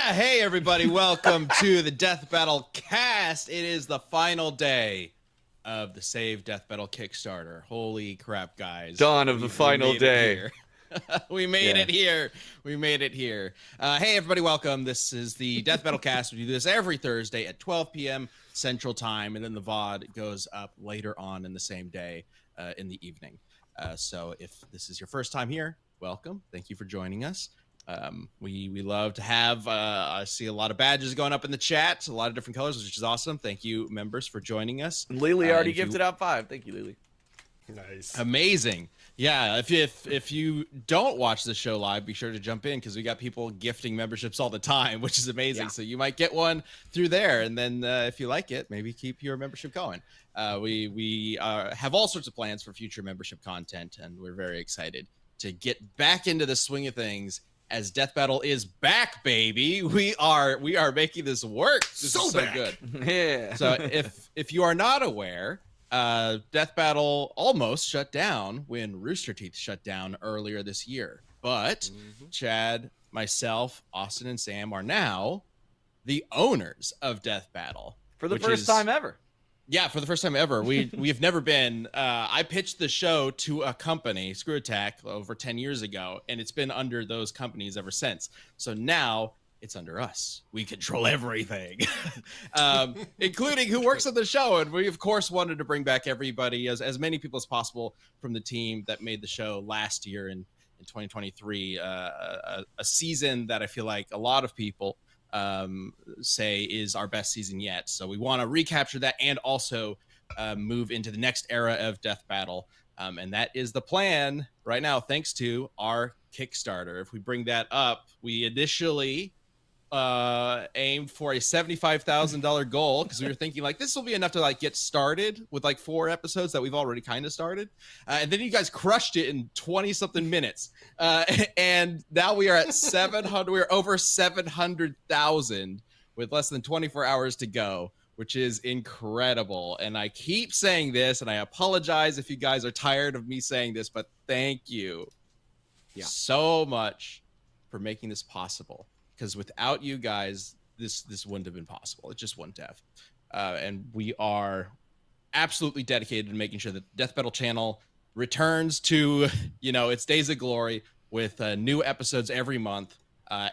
Hey everybody, welcome to the Death Battle cast. It is the final day of the Save Death Battle Kickstarter. Holy crap, guys. Dawn of the final day. We made it here. We made it here. Hey everybody, welcome. This is the Death Battle cast. We do this every Thursday at 12 p.m. Central Time, and then the VOD goes up later on in the same day in the evening. So if this is your first time here, welcome. Thank you for joining us. We love to have I see a lot of badges going up in the chat, a lot of different colors, which is awesome. Thank you, members, for joining us. And Lily already gifted out 5. Thank you, Lily. Nice. Amazing. Yeah, if you don't watch the show live, be sure to jump in because we got people gifting memberships all the time, which is amazing. Yeah. So you might get one through there, and then if you like it, maybe keep your membership going. We have all sorts of plans for future membership content, and we're very excited to get back into the swing of things. As Death Battle is back, baby, we are making this work. This is so good. Yeah. So if you are not aware, Death Battle almost shut down when Rooster Teeth shut down earlier this year. But Chad, myself, Austin, and Sam are now the owners of Death Battle for the first time ever. Yeah, for the first time ever. We've never been. I pitched the show to a company, Screw Attack, over 10 years ago, and it's been under those companies ever since. So now it's under us. We control everything, including who works on the show. And we, of course, wanted to bring back everybody, as many people as possible from the team that made the show last year in 2023, a season that I feel like a lot of people say is our best season yet. So we want to recapture that and also move into the next era of Death Battle. And that is the plan right now, thanks to our Kickstarter. If we bring that up, we initially aimed for a $75,000 goal because we were thinking like this will be enough to like get started with like 4 episodes that we've already kind of started, and then you guys crushed it in 20 something minutes, and now we are at 700. We're over 700,000 with less than 24 hours to go, which is incredible. And I keep saying this, and I apologize if you guys are tired of me saying this, but thank you so much for making this possible. Because without you guys, this wouldn't have been possible. It just wouldn't have. And we are absolutely dedicated to making sure that the Death Battle channel returns to, its days of glory with new episodes every month,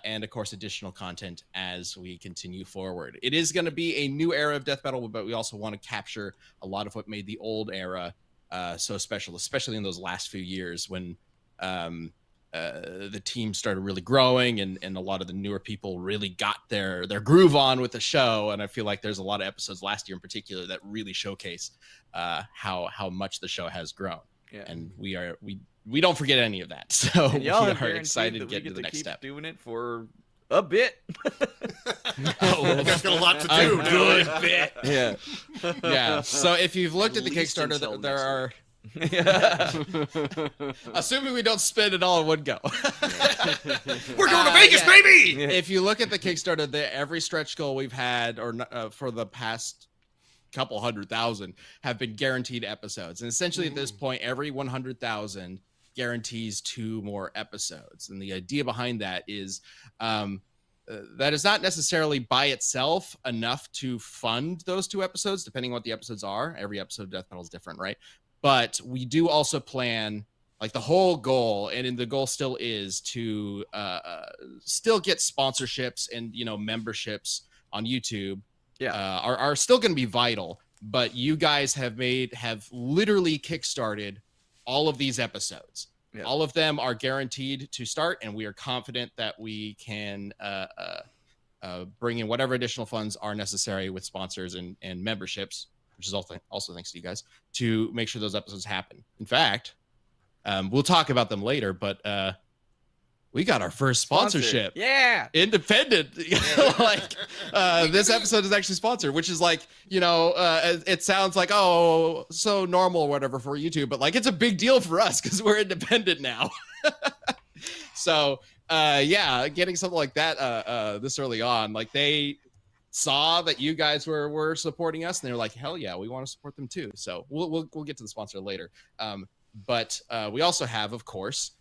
and of course additional content as we continue forward. It is going to be a new era of Death Battle, but we also want to capture a lot of what made the old era so special, especially in those last few years when the team started really growing and a lot of the newer people really got their groove on with the show. And I feel like there's a lot of episodes last year in particular that really showcase how much the show has grown. Yeah. And we don't forget any of that. So we are excited to get to the next step. Doing it for a bit. You guys got a lot to do. A good bit. Yeah. Yeah. So if you've looked at the Kickstarter, there are... Assuming we don't spend it all in one go. We're going to Vegas, baby! If you look at the Kickstarter, every stretch goal we've had for the past couple 100,000 have been guaranteed episodes. And essentially at this point, every 100,000 guarantees 2 more episodes. And the idea behind that is that is not necessarily by itself enough to fund those 2 episodes, depending on what the episodes are. Every episode of Death Battle is different, right? But we do also plan, like the whole goal, and the goal still is to still get sponsorships and memberships on YouTube. Are still going to be vital. But you guys have literally kickstarted all of these episodes. Yeah. All of them are guaranteed to start, and we are confident that we can bring in whatever additional funds are necessary with sponsors and memberships, which is also thanks to you guys, to make sure those episodes happen. In fact, we'll talk about them later, but we got our first sponsorship. Yeah. Independent. This episode is actually sponsored, which is like, it sounds like, oh, so normal or whatever for YouTube, but like it's a big deal for us because we're independent now. So, getting something like that this early on, like they saw that you guys were supporting us, and they were like, hell yeah, we want to support them too. So we'll get to the sponsor later. But we also have, of course,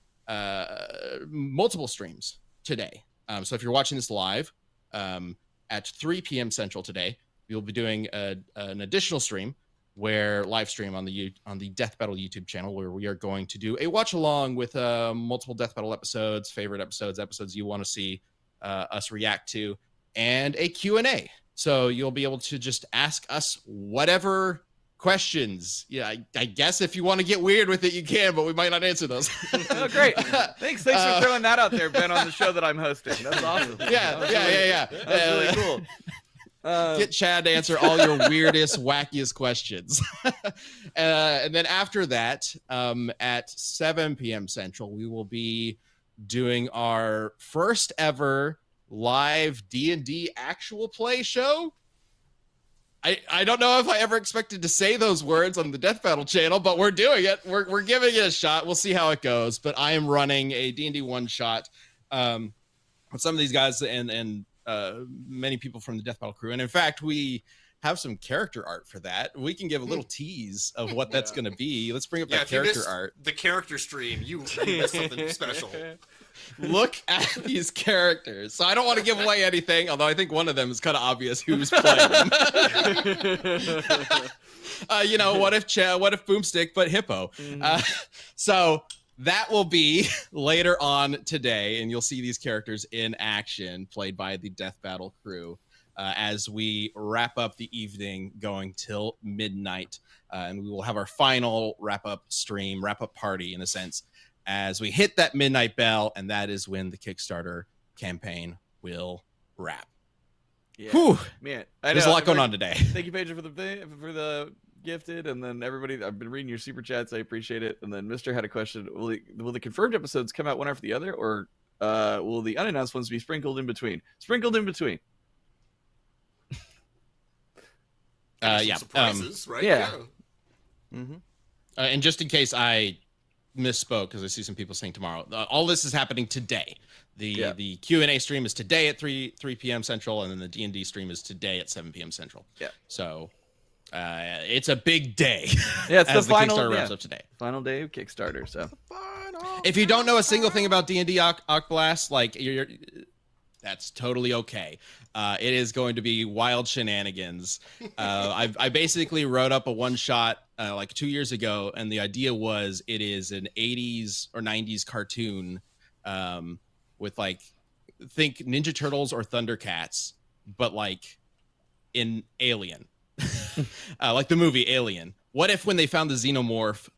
multiple streams today. So if you're watching this live, at 3 p.m. Central today, we will be doing an additional stream live stream on the Death Battle YouTube channel, where we are going to do a watch along with multiple Death Battle episodes, favorite episodes you want to see us react to, and a Q&A. So you'll be able to just ask us whatever questions. Yeah, I guess if you want to get weird with it, you can, but we might not answer those. Oh, great. Thanks for throwing that out there, Ben, on the show that I'm hosting. That's awesome. Yeah. That's really cool. Get Chad to answer all your weirdest, wackiest questions. And then after that, at 7 p.m. Central, we will be doing our first ever live D&D actual play show. I don't know if I ever expected to say those words on the Death Battle channel, but we're doing it. We're giving it a shot. We'll see how it goes. But I am running a D&D one-shot with some of these guys and many people from the Death Battle crew. And in fact, we have some character art for that. We can give a little tease of what that's going to be. Let's bring up that character art. The character stream, you missed something special. Look at these characters. So I don't want to give away anything, although I think one of them is kind of obvious who's playing them. What if Boomstick but Hippo? So that will be later on today, and you'll see these characters in action, played by the Death Battle crew, as we wrap up the evening, going till midnight, and we will have our final wrap-up party, in a sense, as we hit that midnight bell, and that is when the Kickstarter campaign will wrap. Yeah. Whew. Man, there's a lot going on today. Thank you, Paige, for the gifted, and then everybody. I've been reading your super chats. I appreciate it. And then Mister had a question: Will the confirmed episodes come out one after the other, or will the unannounced ones be sprinkled in between? Sprinkled in between. Yeah. Surprises, right? Yeah. Mm-hmm. And just in case I misspoke, because I see some people saying tomorrow, all this is happening today. The Q&A stream is today at 3 p.m. Central, and then the D&D stream is today at 7 p.m. Central. Yeah. So it's a big day. Yeah, it's as the final Kickstarter wraps up today. Final day of Kickstarter. So if you don't know a single thing about D&D Octoblast, like that's totally okay. It is going to be wild shenanigans. I basically wrote up a one-shot like 2 years ago, and the idea was it is an 80s or 90s cartoon with, like, think Ninja Turtles or Thundercats, but like in Alien. Like the movie Alien. What if when they found the xenomorph,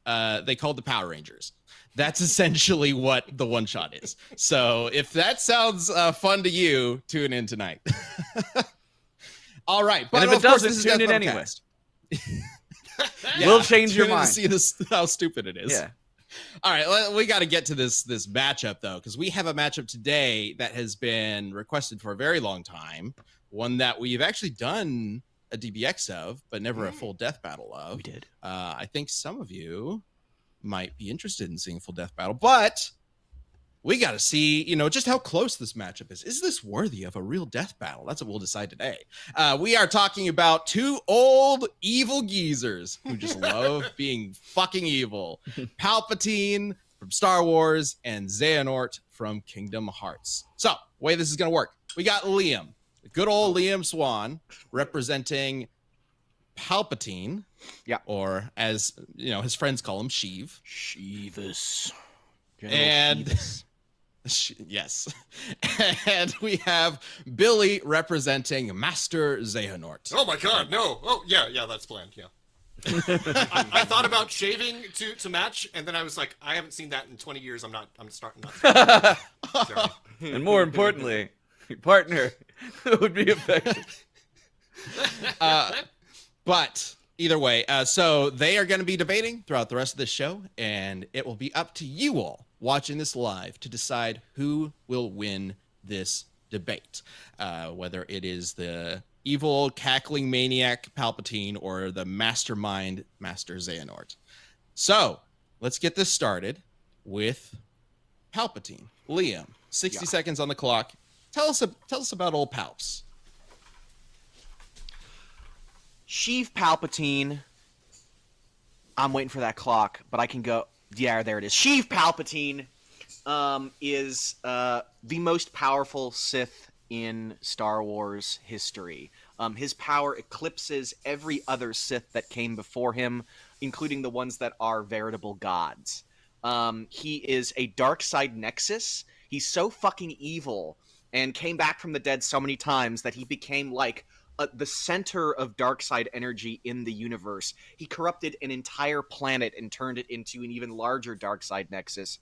they called the Power Rangers? That's essentially what the one shot is. So if that sounds fun to you, tune in tonight. All right, but if it doesn't, tune in anyway. We'll change your mind. See how stupid it is. Yeah. All right, we got to get to this matchup though, because we have a matchup today that has been requested for a very long time. One that we've actually done a DBX of, but never a full death battle of. We did. I think some of you might be interested in seeing full death battle, but we got to see, just how close this matchup is. Is this worthy of a real death battle? That's what we'll decide today. We are talking about two old evil geezers who just love being fucking evil. Palpatine from Star Wars and Xehanort from Kingdom Hearts. So, the way this is going to work, we got Liam, good old Liam Swan, representing Palpatine. Yeah. Or as, his friends call him, Sheev. Sheevis. And yes. And we have Billy representing Master Xehanort. Oh my god, no. Oh, yeah, that's planned, yeah. I thought about shaving to match, and then I was like, I haven't seen that in 20 years. I'm starting not. Sorry. And more importantly, your partner would be affected. But either way, so they are going to be debating throughout the rest of this show, and it will be up to you all watching this live to decide who will win this debate, whether it is the evil cackling maniac Palpatine or the mastermind Master Xehanort. So let's get this started with Palpatine. Liam, 60 seconds on the clock. Tell us about old Palps. Sheev Palpatine. I'm waiting for that clock, but I can go. Yeah, there it is. Sheev Palpatine is the most powerful Sith in Star Wars history. His power eclipses every other Sith that came before him, including the ones that are veritable gods. He is a dark side nexus. He's so fucking evil and came back from the dead so many times that he became like the center of dark side energy in the universe. He corrupted an entire planet and turned it into an even larger dark side nexus.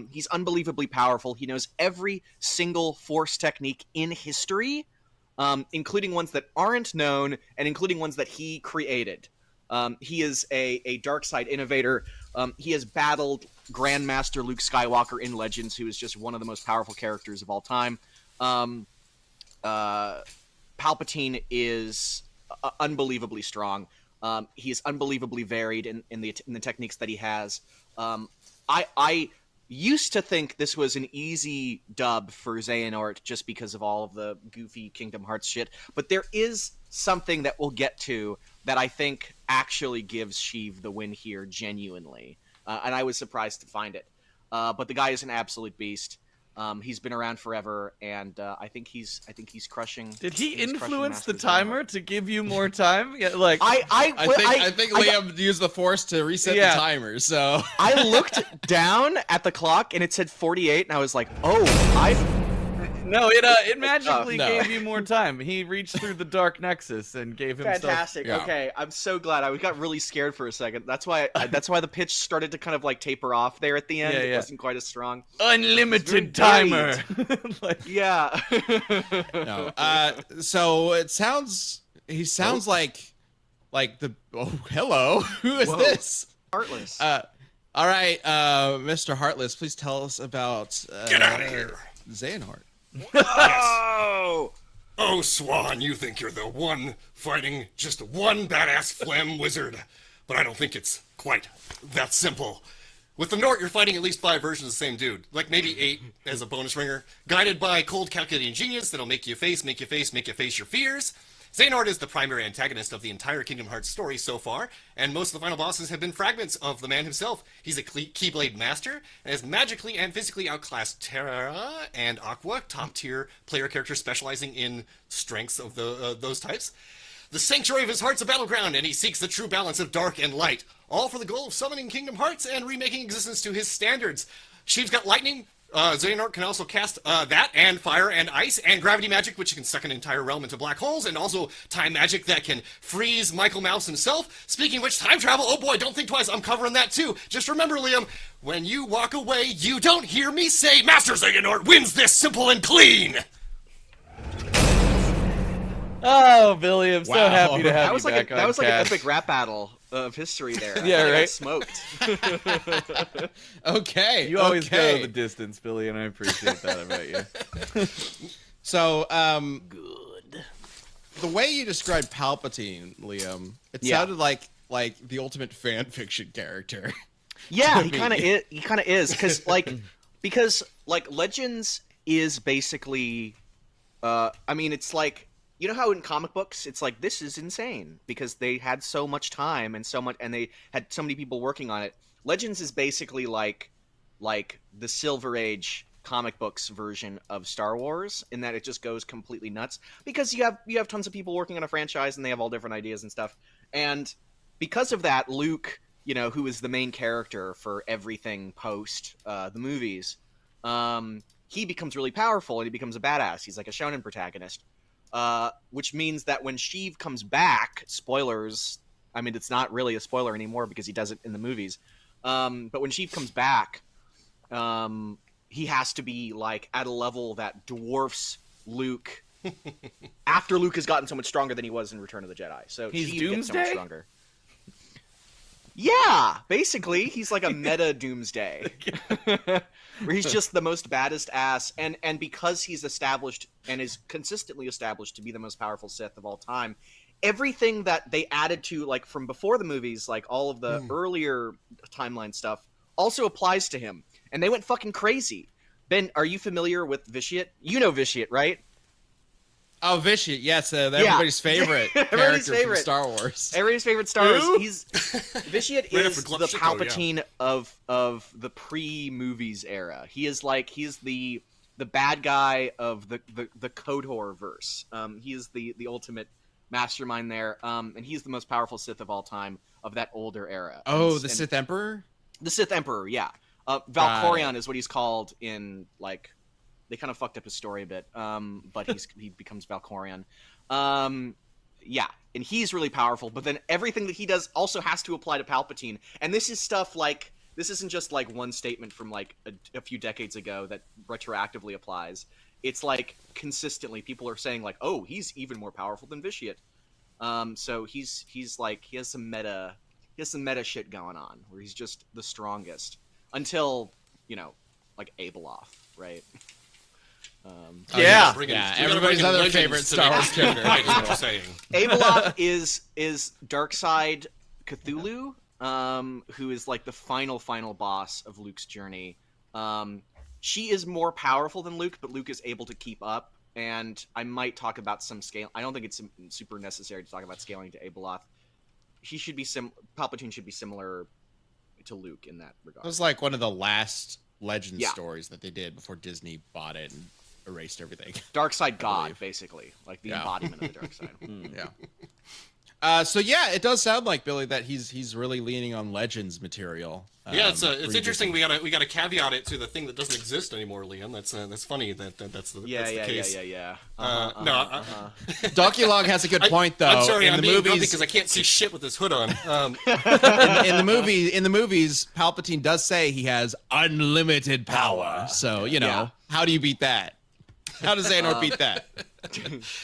He's unbelievably powerful. He knows every single Force technique in history, including ones that aren't known and including ones that he created. He is a dark side innovator. He has battled Grandmaster Luke Skywalker in Legends, who is just one of the most powerful characters of all time. Palpatine is unbelievably strong. He is unbelievably varied in the techniques that he has. I used to think this was an easy dub for Xehanort just because of all of the goofy Kingdom Hearts shit, but there is something that we'll get to that I think actually gives Sheev the win here genuinely, and I was surprised to find it. But the guy is an absolute beast. He's been around forever, and I think he's crushing. Did he he's influence the Masters timer Xehanort. to give you more time? Yeah, like I think Liam used the Force to reset the timer. So I looked down at the clock and it said 48, and I was like, "Oh, no, it magically No. gave you more time. He reached through the dark nexus and gave him fantastic." Yeah. Okay, I'm so glad. I got really scared for a second. That's why the pitch started to kind of like taper off there at the end. Yeah, It yeah. wasn't quite as strong. unlimited It's very timer. Like, Yeah. no. So he sounds like the. Oh, hello. Who is Whoa. this? Heartless. All right, Mr. Heartless, please tell us about Get out of here. Xehanort. Oh! Oh, Swan, you think you're the one fighting just one badass phlegm wizard. But I don't think it's quite that simple. With the Nort, you're fighting at least 5 versions of the same dude. Like maybe 8 as a bonus ringer. Guided by cold calculating genius that'll make you face your fears. Xehanort is the primary antagonist of the entire Kingdom Hearts story so far, and most of the final bosses have been fragments of the man himself. He's a Keyblade master, and has magically and physically outclassed Terra and Aqua, top-tier player characters specializing in strengths of those types. The sanctuary of his heart's a battleground, and he seeks the true balance of dark and light, all for the goal of summoning Kingdom Hearts and remaking existence to his standards. Sheev's got lightning. Xehanort can also cast that, and fire, and ice, and gravity magic, which can suck an entire realm into black holes, and also time magic that can freeze Michael Mouse himself. Speaking of which, time travel, oh boy, don't think twice, I'm covering that too. Just remember, Liam, when you walk away, you don't hear me say, Master Xehanort wins this simple and clean! oh, Billy, I'm so Wow. happy to have That was you like back that on was like an cast. epic rap battle of history there. Yeah, I right? got smoked. Okay. You always okay. go the distance, Billy, and I appreciate that about you. So, Good. the way you described Palpatine, Liam, it Yeah. sounded like the ultimate fan fiction character. Yeah, to he me. kind of is. He kind of is because Legends is basically, I mean, it's like, you know how in comic books it's like, this is insane because they had so much time and they had so many people working on it. Legends is basically like the Silver Age comic books version of Star Wars in that it just goes completely nuts because you have tons of people working on a franchise and they have all different ideas and stuff. And because of that, Luke, you know, who is the main character for everything post the movies, he becomes really powerful and he becomes a badass. He's like a shonen protagonist, which means that when Sheev comes back, spoilers, I mean, it's not really a spoiler anymore because he does it in the movies, but when Sheev comes back, he has to be like at a level that dwarfs Luke after Luke has gotten so much stronger than he was in Return of the Jedi. So He's Sheev gets so much Doomsday? stronger. Yeah, basically, he's like a meta Doomsday, where he's just the most baddest ass, and because he's established and is consistently established to be the most powerful Sith of all time, everything that they added to, like, from before the movies, like all of the earlier timeline stuff, also applies to him, and they went fucking crazy. Ben, are you familiar with Vitiate? You know Vitiate, right? Oh, Vitiate, yes, everybody's favorite character from favorite. Star Wars. Everybody's favorite Star Wars. Vitiate Right is after the Glup Shiko, Palpatine of the pre-movies era. He is the the bad guy of the KOTOR verse. He is the ultimate mastermind there, and he's the most powerful Sith of all time of that older era. Oh, the Sith Emperor? The Sith Emperor, yeah. Valkorion is what he's called in, like, they kind of fucked up his story a bit, but he becomes Valkorion. Yeah, and he's really powerful, but then everything that he does also has to apply to Palpatine. And this is stuff like, this isn't just like one statement from like a few decades ago that retroactively applies. It's like consistently people are saying like, oh, he's even more powerful than Vitiate. So he's like, he has some meta shit going on where he's just the strongest until, you know, like Abeloth, right? Yeah. Everybody's other favorite Star Wars character. Right, is what you're saying. Abeloth is Darkseid Cthulhu, who is like the final boss of Luke's journey. She is more powerful than Luke, but Luke is able to keep up. And I might talk about some scale. I don't think it's super necessary to talk about scaling to Abeloth. He should be Palpatine should be similar to Luke in that regard. It was like one of the last Legend stories that they did before Disney bought it and erased everything. Darkseid God, basically, like the embodiment of the dark side. Yeah. So yeah, it does sound like, Billy, that he's really leaning on Legends material. Yeah, it's interesting. We gotta caveat it to the thing that doesn't exist anymore, Liam. That's funny that's the case. Yeah. Doculog has a good point, though. I'm sorry, in I'm the being grumpy movies, because I can't see shit with this hood on. in the movies, Palpatine does say he has unlimited power. So how do you beat that? How does Xehanort beat that?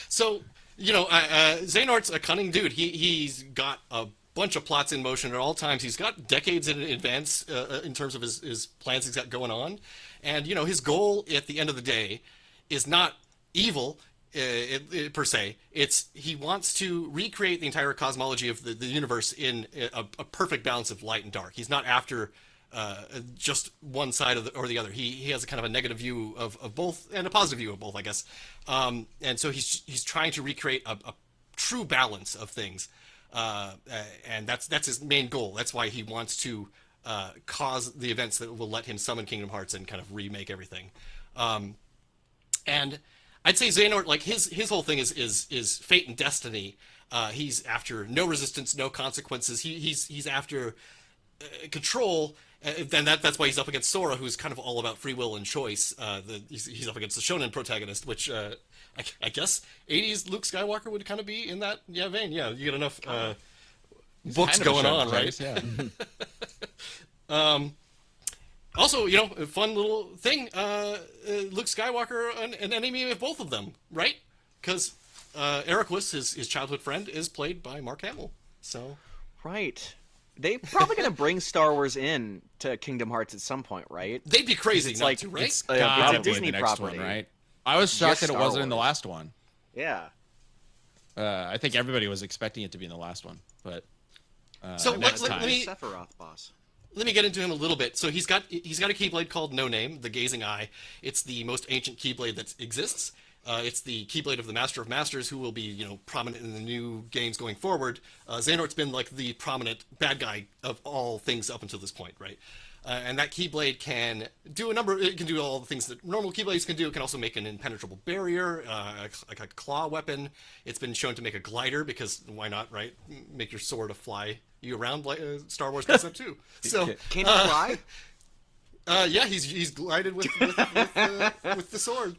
So, Xehanort's a cunning dude. He's got a bunch of plots in motion at all times. He's got decades in advance in terms of his plans he's got going on. And, his goal at the end of the day is not evil per se. He wants to recreate the entire cosmology of the universe in a perfect balance of light and dark. He's not after just one side or the other. He has a kind of a negative view of both and a positive view of both, I guess. And so he's trying to recreate a true balance of things. And that's his main goal. That's why he wants to cause the events that will let him summon Kingdom Hearts and kind of remake everything. And I'd say Xehanort, like his whole thing is fate and destiny. He's after no resistance, no consequences. He's after control. Then that's why he's up against Sora, who's kind of all about free will and choice. He's up against the shonen protagonist, which I guess 80s Luke Skywalker would kind of be in that vein. Yeah, you get enough books going on, right? Yeah. Also, a fun little thing. Luke Skywalker, an enemy of both of them, right? Because Eriquus, his childhood friend, is played by Mark Hamill. So right. They probably gonna bring Star Wars in to Kingdom Hearts at some point, right? They'd be crazy it's not like, to, right? It's a Disney the next property, one, right? I was shocked that it Star wasn't in the Wars. last one. Yeah. I think everybody was expecting it to be in the last one, but So next let time. me Sephiroth boss. let me get into him a little bit. So he's got a Keyblade called No Name, the Gazing Eye. It's the most ancient Keyblade that exists. It's the Keyblade of the Master of Masters, who will be, prominent in the new games going forward. Xehanort's been like the prominent bad guy of all things up until this point, right? And that Keyblade can do it can do all the things that normal Keyblades can do. It can also make an impenetrable barrier, like a claw weapon. It's been shown to make a glider, because why not, right? Make your sword to fly you around, like Star Wars does that too. So Can he fly? yeah, he's glided with the sword.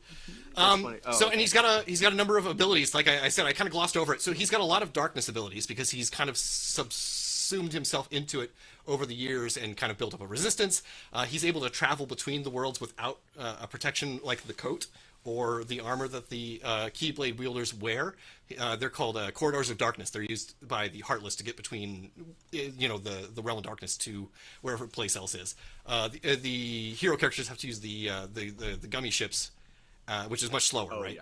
funny. So and he's got a number of abilities. Like I said, I kind of glossed over it. So he's got a lot of darkness abilities because he's kind of subsumed himself into it over the years and kind of built up a resistance. He's able to travel between the worlds without a protection like the coat or the armor that the Keyblade wielders wear. They're called corridors of darkness. They're used by the Heartless to get between, the realm of darkness to wherever place else is. The hero characters have to use the gummy ships, which is much slower, right?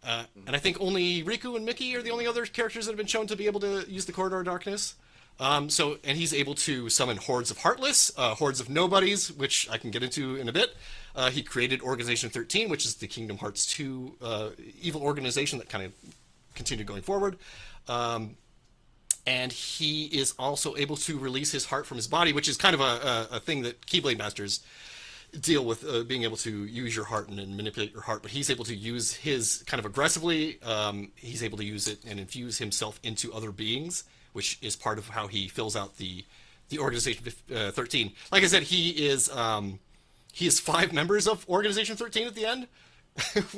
Yeah. And I think only Riku and Mickey are the only other characters that have been shown to be able to use the corridor of darkness. And he's able to summon hordes of Heartless, hordes of Nobodies, which I can get into in a bit. He created Organization 13, which is the Kingdom Hearts 2 evil organization that kind of continued going forward. And he is also able to release his heart from his body, which is kind of a thing that Keyblade Masters deal with being able to use your heart and manipulate your heart, but he's able to use his kind of aggressively. He's able to use it and infuse himself into other beings, which is part of how he fills out the Organization 13. Like I said, he is 5 members of Organization 13 at the end.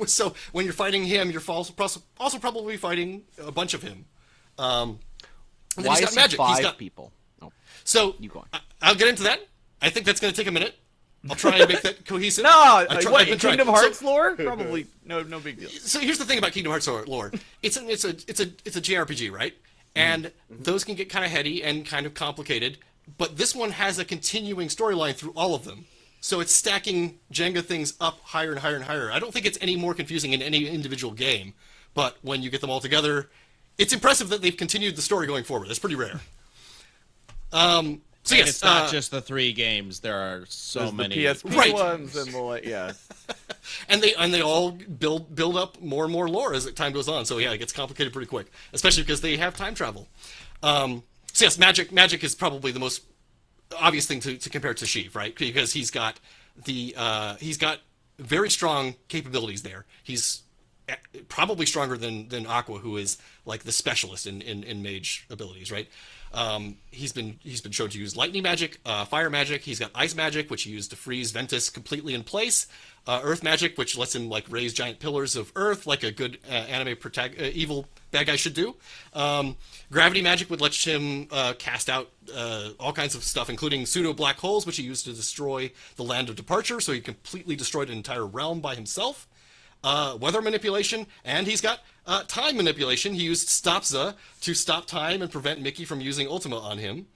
So when you're fighting him, you're also probably fighting a bunch of him. And then Why he's got is magic. he 5 He's got people? Oh, so you go on. I'll get into that. I think that's going to take a minute. I'll try and make that cohesive. No, I've what, been trying. Kingdom Hearts lore? Probably no big deal. So here's the thing about Kingdom Hearts lore. It's a JRPG, right? And those can get kind of heady and kind of complicated. But this one has a continuing storyline through all of them. So it's stacking Jenga things up higher and higher and higher. I don't think it's any more confusing in any individual game. But when you get them all together, it's impressive that they've continued the story going forward. It's pretty rare. So yes, it's not just the 3 games. There are so There's many. the PSP Right. ones and yeah. and they all build up more and more lore as time goes on. So yeah, it gets complicated pretty quick, especially because they have time travel. So yes, magic is probably the most obvious thing to compare to Sheev, right? Because he's got very strong capabilities there. He's probably stronger than Aqua, who is like the specialist in mage abilities, right? He's been shown to use lightning magic, fire magic. He's got ice magic, which he used to freeze Ventus completely in place. Earth magic, which lets him like raise giant pillars of earth, like a good anime evil bad guy should do. Gravity magic would let him cast out all kinds of stuff, including pseudo black holes, which he used to destroy the land of departure. So he completely destroyed an entire realm by himself. Weather manipulation, and he's got time manipulation. He used Stopza to stop time and prevent Mickey from using Ultima on him.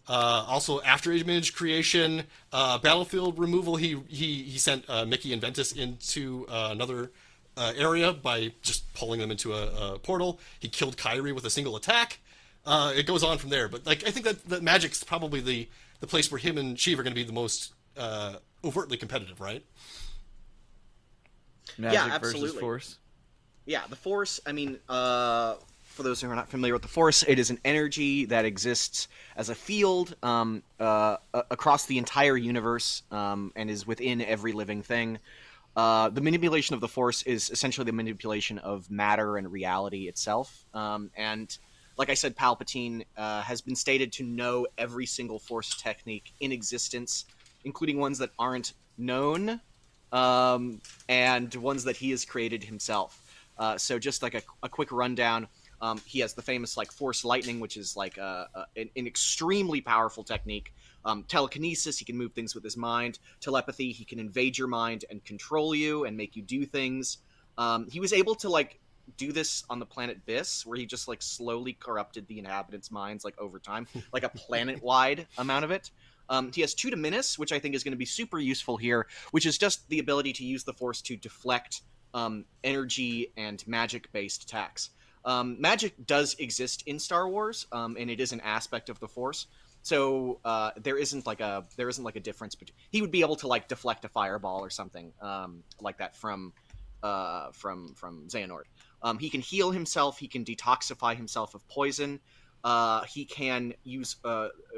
Also, after image creation, battlefield removal. He sent Mickey and Ventus into another area by just pulling them into a portal. He killed Kyrie with a single attack. It goes on from there. But like I think that Magic's probably the place where him and Sheev are going to be the most overtly competitive, right? Magic absolutely. versus Force. Yeah, the Force, I mean, for those who are not familiar with the Force, it is an energy that exists as a field across the entire universe and is within every living thing. The manipulation of the Force is essentially the manipulation of matter and reality itself. And like I said, Palpatine has been stated to know every single Force technique in existence, including ones that aren't known and ones that he has created himself. So just like a quick rundown, he has the famous like Force Lightning, which is like an extremely powerful technique. Telekinesis, he can move things with his mind. Telepathy, he can invade your mind and control you and make you do things. He was able to like do this on the planet Biss, where he just like slowly corrupted the inhabitants' minds like over time, like a planet-wide amount of it. He has Two Dominus, which I think is going to be super useful here, which is just the ability to use the Force to deflect energy and magic-based attacks. Magic does exist in Star Wars, and it is an aspect of the Force. So there isn't like a difference between. He would be able to like deflect a fireball or something like that from Xehanort. He can heal himself. He can detoxify himself of poison. He can use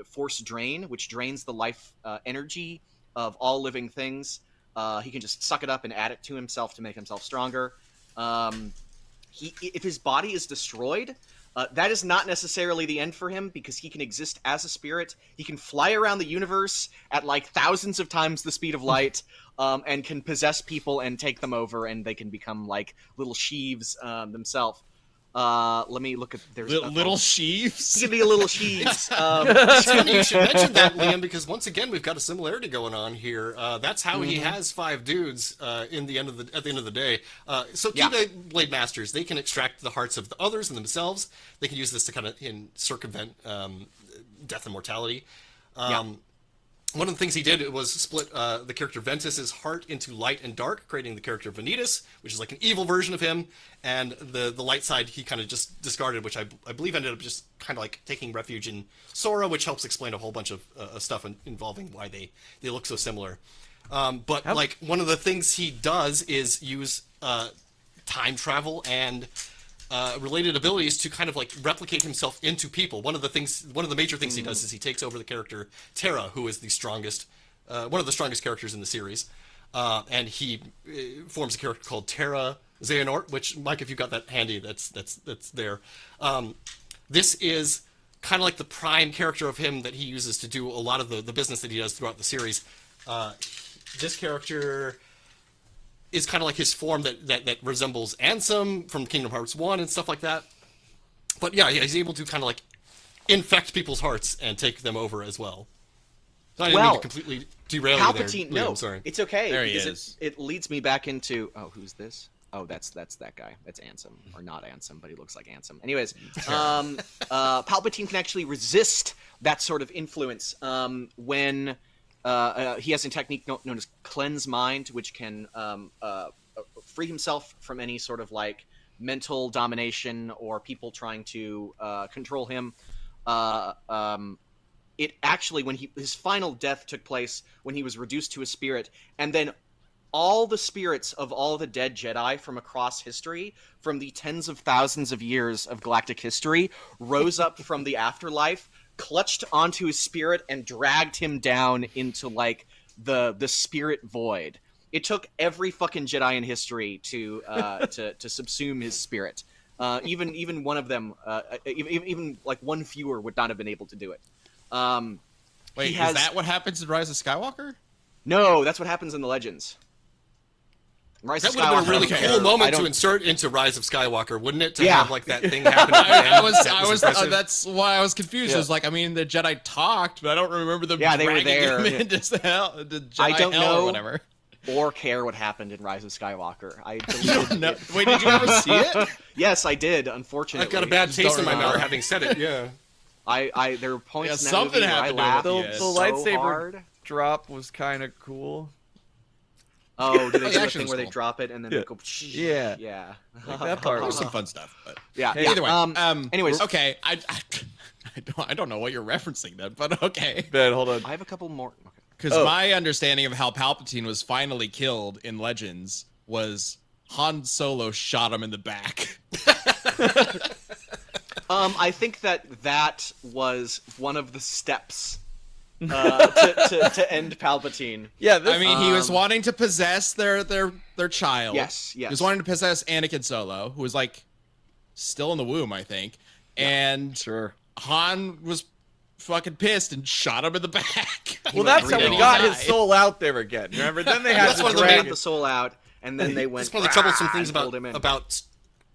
Force Drain, which drains the life energy of all living things. He can just suck it up and add it to himself to make himself stronger. If his body is destroyed, that is not necessarily the end for him, because he can exist as a spirit. He can fly around the universe at like thousands of times the speed of light, and can possess people and take them over, and they can become like little sheaves themselves. Let me look at their little sheaves. He can be a little sheaves. It's funny you should mention that, Liam, because once again we've got a similarity going on here. That's how he has 5 dudes at the end of the day. So Keyblade Masters, they can extract the hearts of the others and themselves. They can use this to kind of circumvent death and mortality. One of the things he did was split the character Ventus's heart into light and dark, creating the character Vanitas, which is like an evil version of him, and the light side he kind of just discarded, which I believe ended up just kind of like taking refuge in Sora, which helps explain a whole bunch of stuff involving why they look so similar. But like one of the things he does is use time travel and related abilities to kind of like replicate himself into people. One of the major things he does is he takes over the character Terra, who is the strongest one of the strongest characters in the series, and he forms a character called Terra Xehanort, which, Mike, if you got that handy, that's there. This is kind of like the prime character of him that he uses to do a lot of the business that he does throughout the series. This character is kind of like his form that resembles Ansem from Kingdom Hearts 1 and stuff like that. But yeah, he's able to kind of like infect people's hearts and take them over as well. So I didn't mean to completely derail you there. Palpatine, Liam, no, sorry. it's okay. There he because is. It leads me back into, oh, who's this? Oh, that's that guy. That's Ansem, or not Ansem, but he looks like Ansem. Anyways, Palpatine can actually resist that sort of influence when he has a technique known as Cleanse Mind, which can free himself from any sort of like mental domination or people trying to control him. It actually, when his final death took place, when he was reduced to a spirit, and then all the spirits of all the dead Jedi from across history, from the tens of thousands of years of galactic history, rose up from the afterlife, clutched onto his spirit, and dragged him down into like the spirit void. It took every fucking Jedi in history to subsume his spirit. Even one of them, even like one fewer would not have been able to do it. Wait, is that what happens in Rise of Skywalker? No, that's what happens in the Legends. Rise That of would have been a really Skywalker, cool moment I to don't- insert into Rise of Skywalker, wouldn't it? To Yeah. have like that thing happen. At the end. I was impressive. that's why I was confused. Yeah. I was like, I mean, the Jedi talked, but I don't remember them Yeah, they were dragging there. him into hell, into Jedi I don't hell know. or whatever. or care what happened in Rise of Skywalker. I You deleted don't know. it. Wait, did you ever see it? Yes, I did. Unfortunately, I've got a bad Just taste don't in my mouth remember. having said it. Yeah. There were points Yeah, in that something movie where I happened to it. laughed The, Yeah. the so lightsaber hard. drop was kind of cool. Oh, do they Oh, do the the action thing was where they cool. drop it and then Yeah. they go? Yeah. Yeah. Like, that part There's was some fun stuff, but Yeah. Hey, yeah. either way. Anyways, okay, I don't know what you're referencing then, but okay. Ben, hold on. I have a couple more. Okay. Because Oh. my understanding of how Palpatine was finally killed in Legends was Han Solo shot him in the back. I think that was one of the steps to end Palpatine. Yeah, this, I mean, he was wanting to possess their child. Yes, He yes. was wanting to possess Anakin Solo, who was like still in the womb, I think. And sure. Han was fucking pissed and shot him in the back. Well, that's how reading we all got that. his soul out there again. Remember? Then they had That's to one of the drag got main- the soul out, and then they went. That's one of the troublesome "Ah," things and pulled him in. about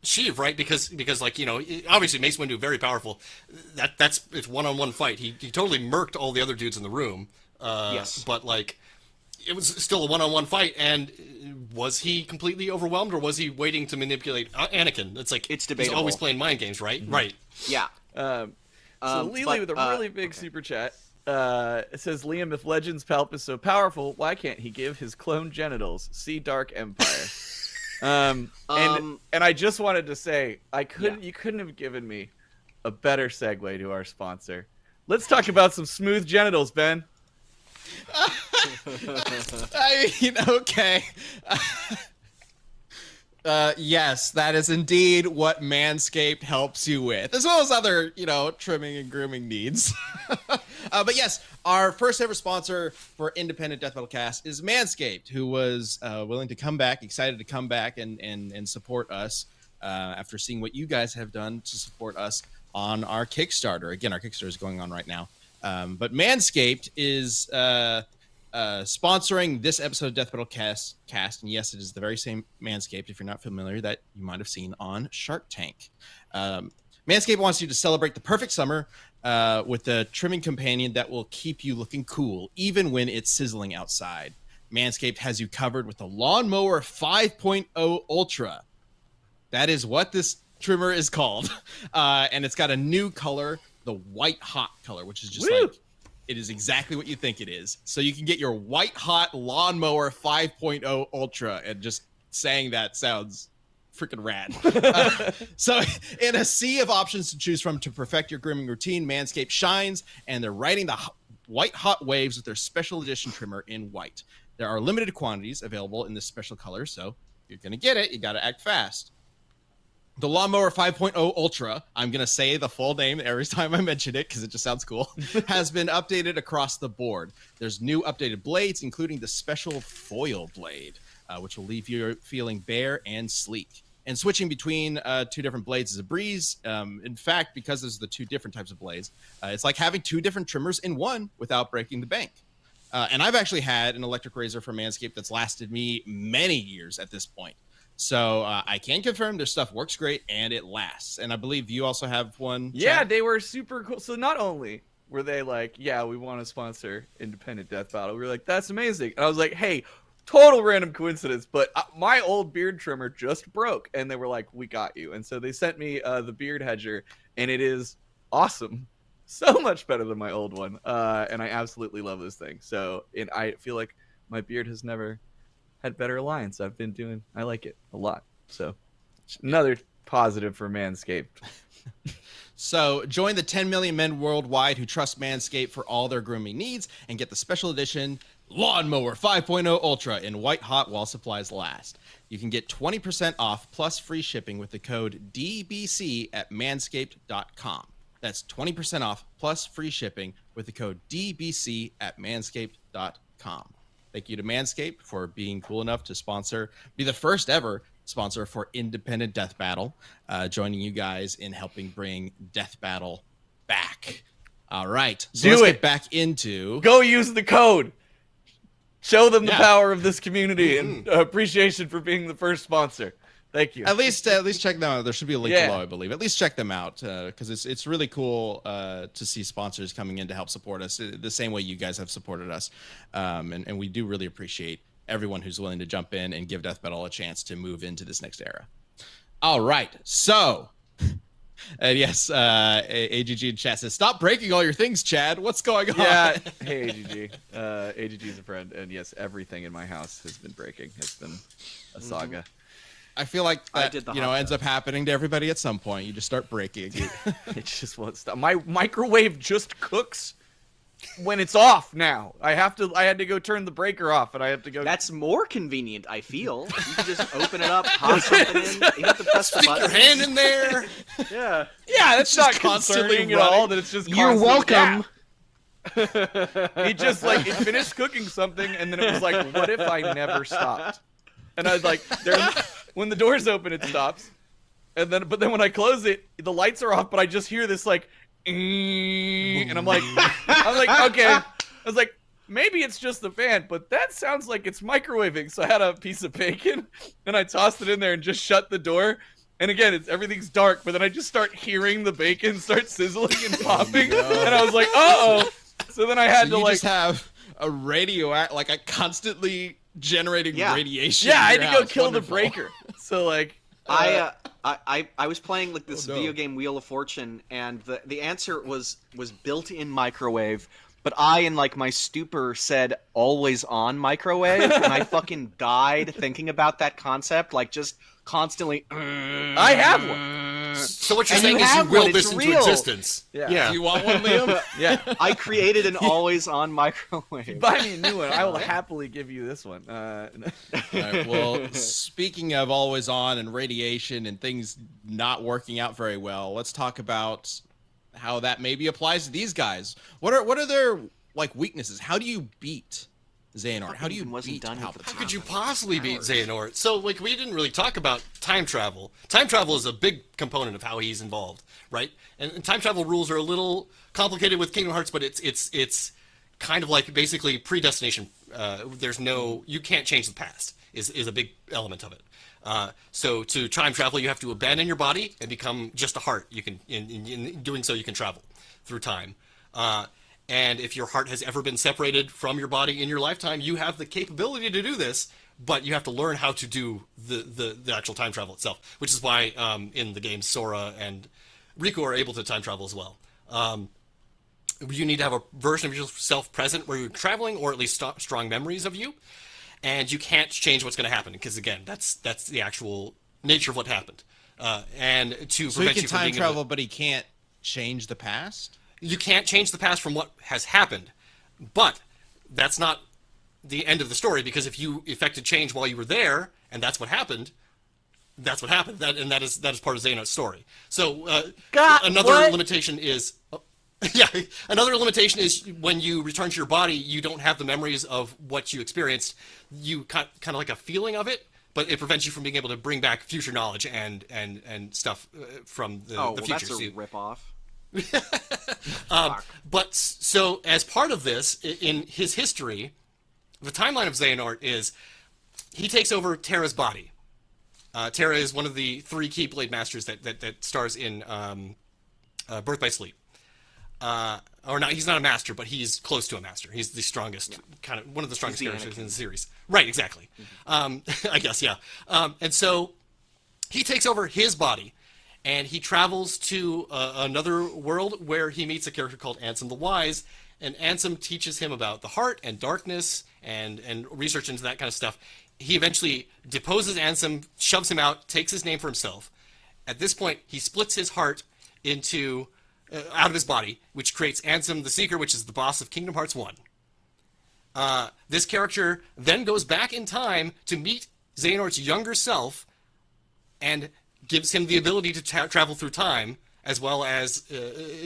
Sheev, right? Because like, you know, obviously Mace Windu very powerful. It's one-on-one fight. He totally murked all the other dudes in the room. Yes. But like, it was still a one-on-one fight. And was he completely overwhelmed, or was he waiting to manipulate Anakin? It's like It's He's debatable. always playing mind games, right? Right. Yeah. So Lily but, with a really big super chat. It says, Liam, if Legends Palp is so powerful, why can't he give his clone genitals? See Dark Empire. And I just wanted to say, you couldn't have given me a better segue to our sponsor. Let's talk about some smooth genitals, Ben. I mean, okay. Yes, that is indeed what Manscaped helps you with, as well as other, trimming and grooming needs. But yes, our first ever sponsor for Independent Death Metal Cast is Manscaped, who was willing to come back, excited to come back and support us after seeing what you guys have done to support us on our Kickstarter. Again, our Kickstarter is going on right now. But Manscaped is sponsoring this episode of Death Metal Cast, and yes, it is the very same Manscaped, if you're not familiar, that you might have seen on Shark Tank. Manscaped wants you to celebrate the perfect summer with a trimming companion that will keep you looking cool, even when it's sizzling outside. Manscaped has you covered with the Lawnmower 5.0 Ultra. That is what this trimmer is called. And it's got a new color, the White Hot color, which is just Woo! like, it is exactly what you think it is. So you can get your White Hot Lawnmower 5.0 Ultra, and just saying that sounds freaking rad. So in a sea of options to choose from to perfect your grooming routine, Manscaped shines, and they're riding the white hot waves with their special edition trimmer in white. There are limited quantities available in this special color, so if you're going to get it, you got to act fast. The Lawnmower 5.0 Ultra, I'm going to say the full name every time I mention it because it just sounds cool, has been updated across the board. There's new updated blades, including the special foil blade, which will leave you feeling bare and sleek. And switching between two different blades is a breeze. In fact, because there's the two different types of blades, it's like having two different trimmers in one without breaking the bank. And I've actually had an electric razor from Manscaped that's lasted me many years at this point. So I can confirm their stuff works great and it lasts. And I believe you also have one. Yeah, Chad? they were super cool. So not only were they like, yeah, we want to sponsor Independent Death Battle, we were like, that's amazing. And I was like, hey, total random coincidence, but my old beard trimmer just broke. And they were like, we got you. And so they sent me the beard hedger, and it is awesome. So much better than my old one. And I absolutely love this thing. So I feel like my beard has never had better alliance. I like it a lot. So another positive for Manscaped. So join the 10 million men worldwide who trust Manscaped for all their grooming needs and get the special edition Lawnmower 5.0 Ultra in white hot while supplies last. You can get 20% off plus free shipping with the code DBC at manscaped.com. That's 20% off plus free shipping with the code DBC at manscaped.com. Thank you to Manscaped for being cool enough to be the first ever sponsor for Independent Death Battle, joining you guys in helping bring Death Battle back. All right, so let's get back into... Go use the code. Show them the power of this community and appreciation for being the first sponsor. Thank you. At least check them out. There should be a link below, I believe. At least check them out because it's really cool to see sponsors coming in to help support us the same way you guys have supported us. And we do really appreciate everyone who's willing to jump in and give Death Battle a chance to move into this next era. All right. So, and yes, AGG in chat says, stop breaking all your things, Chad. What's going on? Yeah. Hey, AGG. AGG is a friend. And yes, everything in my house has been breaking. It's been a saga. I feel like that ends up happening to everybody at some point. You just start breaking. It just won't stop. My microwave just cooks when it's off now. I had to go turn the breaker off, and I have to go. That's more convenient, I feel. You can just open it up, pop something in. You have to press the button. Your hand in there. Yeah, that's not concerning at all. That it's just you're welcome. He just it finished cooking something, and then it was like, what if I never stopped? And I was like, when the door's open, it stops, but then when I close it, the lights are off, but I just hear this and I'm like, okay. I was like, maybe it's just the fan, but that sounds like it's microwaving. So I had a piece of bacon, and I tossed it in there and just shut the door. And again, everything's dark, but then I just start hearing the bacon start sizzling and popping, and I was like, uh-oh. So then I had to just have a a constantly generating radiation. Yeah, I had to go kill the breaker. So I was playing this video game Wheel of Fortune, and the answer was built-in microwave, but I in my stupor said always on microwave, and I fucking died thinking about that concept, just constantly. I have one. So what you're saying is you will this into existence. Yeah. Do you want one, Liam? Yeah. I created an always on microwave. Buy me a new one. I will happily give you this one. All right, well, speaking of always on and radiation and things not working out very well, let's talk about how that maybe applies to these guys. What are their weaknesses? How do you beat Xehanort? How do you beat Palpatine? How could you possibly beat Xehanort? So, we didn't really talk about time travel. Time travel is a big component of how he's involved, right? And time travel rules are a little complicated with Kingdom Hearts, but it's kind of basically predestination. You can't change the past is a big element of it. So to time travel, you have to abandon your body and become just a heart. You can, in doing so, you can travel through time. And if your heart has ever been separated from your body in your lifetime, you have the capability to do this, but you have to learn how to do the actual time travel itself, which is why in the game Sora and Riku are able to time travel as well. You need to have a version of yourself present where you're traveling, or at least strong memories of you, and you can't change what's going to happen because, again, that's the actual nature of what happened. And to so prevent he you can from time travel, but he can't change the past? You can't change the past from what has happened, but that's not the end of the story, because if you effected change while you were there and that's what happened, that's what happened. That is part of Xehanort's story. So another what? limitation is. Yeah, another limitation is when you return to your body, you don't have the memories of what you experienced. You kind of like a feeling of it, but it prevents you from being able to bring back future knowledge and stuff from the future. That's a ripoff. But so as part of this, in his history, the timeline of Xehanort is he takes over Terra's body. Terra is one of the 3 Keyblade Masters that stars in Birth by Sleep. Or not, he's not a master, but he's close to a master. He's the strongest, kind of one of the strongest characters in the series. Right, exactly. I guess, yeah. And so he takes over his body, and he travels to another world where he meets a character called Ansem the Wise, and Ansem teaches him about the heart and darkness and research into that kind of stuff. He eventually deposes Ansem, shoves him out, takes his name for himself. At this point, he splits his heart into out of his body, which creates Ansem the Seeker, which is the boss of Kingdom Hearts 1. This character then goes back in time to meet Xehanort's younger self and gives him the ability to travel through time, as well as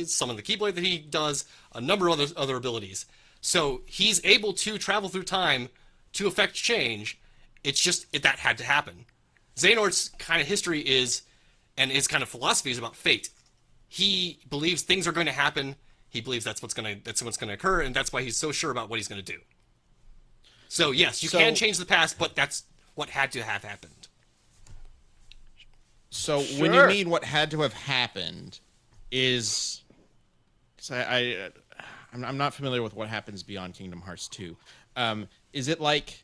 summon the Keyblade that he does, a number of other abilities. So he's able to travel through time to affect change. It's just that had to happen. Xehanort's kind of history is, and his kind of philosophy is about fate. He believes things are going to happen. He believes that's what's going to occur, and that's why he's so sure about what he's going to do. So yes, you can change the past, but that's what had to have happened. So when you mean what had to have happened, is because I'm not familiar with what happens beyond Kingdom Hearts 2. Is it like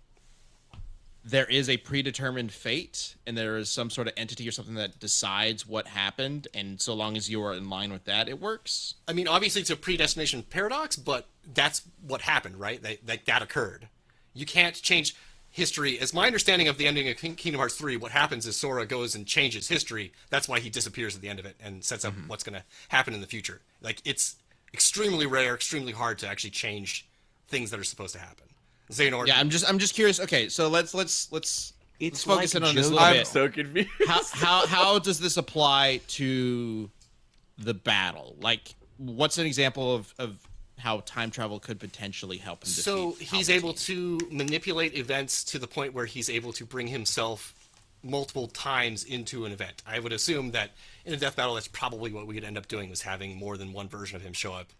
there is a predetermined fate and there is some sort of entity or something that decides what happened, and so long as you are in line with that, it works? I mean, obviously it's a predestination paradox, but that's what happened, right? That occurred. You can't change history. As my understanding of the ending of Kingdom Hearts 3, what happens is Sora goes and changes history. That's why he disappears at the end of it and sets up what's going to happen in the future. Like, it's extremely rare, extremely hard to actually change things that are supposed to happen. Xehanort. Yeah, I'm just curious. Okay, so let's focus in on this a little I'm bit. so confused. How does this apply to the battle? Like, what's an example of how time travel could potentially help him defeat So he's Palpatine? able to manipulate events to the point where he's able to bring himself multiple times into an event. I would assume that in a death battle, that's probably what we could end up doing, was having more than one version of him show up,